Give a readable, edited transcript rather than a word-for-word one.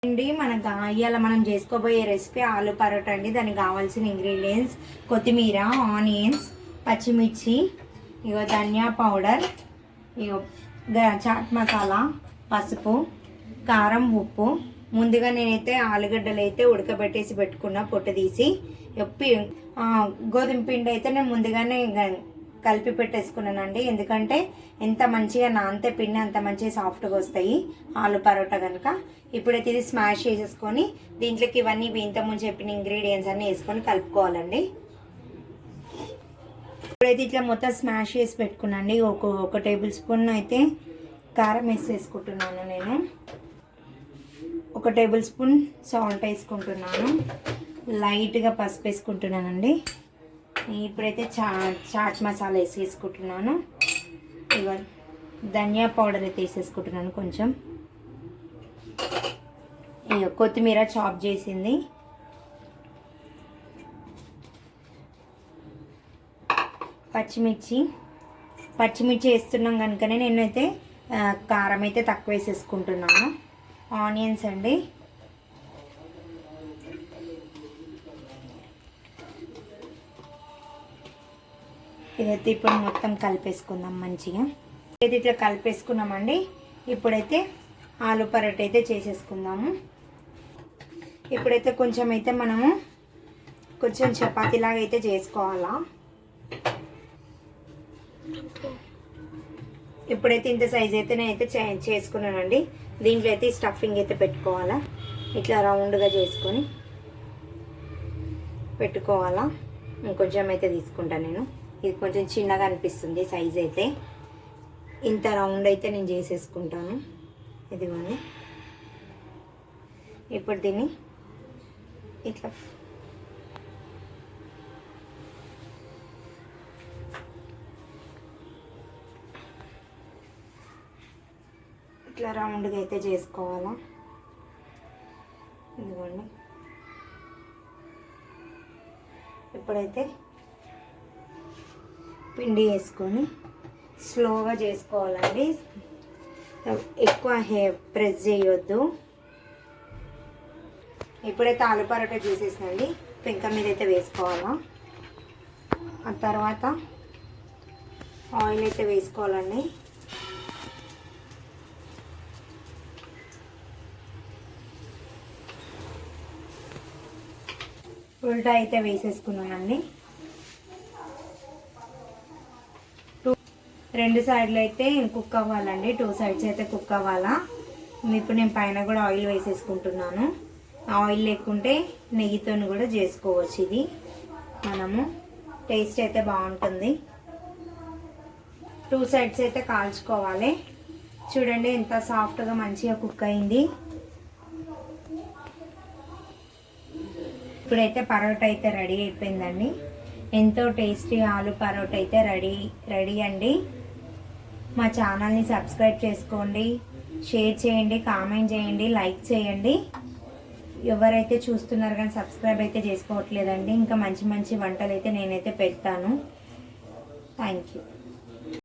అండి ఇవాళ మనం చేసుకోబోయే రెసిపీ ఆలు పరోటా అండి. దానికి కావాల్సిన ఇంగ్రీడియంట్స్ కొత్తిమీర, ఆనియన్స్, పచ్చిమిర్చి, ఇగో ధనియా పౌడర్, ఇగో చాట్ మసాలా, పసుపు, కారం, ఉప్పు. ముందుగా నేనైతే ఆలుగడ్డలు అయితే ఉడకబెట్టేసి పెట్టుకున్నా, పొట్టు తీసి. గోధుమ పిండి అయితే నేను ముందుగానే కలిపి పెట్టేసుకున్నానండి. ఎందుకంటే ఎంత మంచిగా నానితే పిండి అంత మంచిగా సాఫ్ట్గా వస్తాయి ఆలు పరోటా కనుక. ఇప్పుడైతే ఇది స్మాష్ చేసేసుకొని దీంట్లోకి ఇవన్నీ ఇంతకుముందు చెప్పిన ఇంగ్రీడియంట్స్ అన్నీ వేసుకొని కలుపుకోవాలండి. ఇప్పుడైతే ఇట్లా మొత్తం స్మాష్ చేసి పెట్టుకున్నాండి. ఒక టేబుల్ స్పూన్ అయితే కారం వేసేసుకుంటున్నాను నేను. ఒక టేబుల్ స్పూన్ సాల్ట్ వేసుకుంటున్నాను. లైట్గా పసుపు వేసుకుంటున్నానండి. ఇప్పుడైతే చాట్ మసాలా వేసేసుకుంటున్నాను. ఇక ధనియా పౌడర్ అయితే వేసేసుకుంటున్నాను కొంచెం. ఇక కొత్తిమీర చాప్ చేసింది, పచ్చిమిర్చి వేస్తున్నాం కనుకనే నేనైతే కారం అయితే తక్కువ వేసేసుకుంటున్నాను. ఆనియన్స్ అండి, ఇదైతే ఇప్పుడు మొత్తం కలిపేసుకుందాం మంచిగా. ఇది ఇట్లా కలిపేసుకున్నామండి. ఇప్పుడైతే ఆలు పరోటా అయితే చేసేసుకుందాము. ఇప్పుడైతే కొంచెం అయితే మనము కొంచెం చపాతీలాగా అయితే చేసుకోవాలా. ఇప్పుడైతే ఇంత సైజ్ అయితే నేనైతే చేసుకున్నానండి. దీంట్లో అయితే స్టఫింగ్ అయితే పెట్టుకోవాలా. ఇట్లా రౌండ్గా చేసుకొని పెట్టుకోవాలా. ఇంకొంచెం అయితే తీసుకుంటాను నేను. ఇది కొంచెం చిన్నగా అనిపిస్తుంది సైజ్ అయితే. ఇంత రౌండ్ అయితే నేను చేసేసుకుంటాను. ఇదిగోండి. ఇప్పుడు దీన్ని ఇట్లా రౌండ్గా అయితే చేసుకోవాలా. ఇదిగోండి. ఇప్పుడైతే పిండి వేసుకొని స్లోగా చేసుకోవాలండి. ఎక్కువ ప్రెస్ చేయొద్దు. ఇప్పుడైతే ఆలు పరోటా చేసేసినండి. పెంక మీద అయితే వేసుకోవాలా. ఆ తర్వాత ఆయిల్ అయితే వేసుకోవాలండి. ఉల్టా అయితే వేసేసుకున్నానండి. రెండు సైడ్లు అయితే కుక్ అవ్వాలండి. 2 సైడ్స్ అయితే కుక్ అవ్వాలా. ఇప్పుడు నేను పైన కూడా ఆయిల్ వేసేసుకుంటున్నాను. ఆయిల్ లేకుంటే నెయ్యితో కూడా చేసుకోవచ్చు. ఇది మనము టేస్ట్ అయితే బాగుంటుంది. 2 సైడ్స్ అయితే కాల్చుకోవాలి. చూడండి ఎంత సాఫ్ట్గా మంచిగా కుక్ అయింది. ఇప్పుడైతే పరోటా అయితే రెడీ అయిపోయిందండి. ఎంతో టేస్టీ ఆలు పరోటా అయితే రెడీ అండి. మా ఛానల్ని సబ్స్క్రైబ్ చేసుకోండి, షేర్ చేయండి, కామెంట్ చేయండి, లైక్ చేయండి. ఎవరైతే చూస్తున్నారు కానీ సబ్స్క్రైబ్ అయితే చేసుకోవట్లేదండి. ఇంకా మంచి మంచి వంటలు అయితే నేనైతే పెడతాను. Thank you.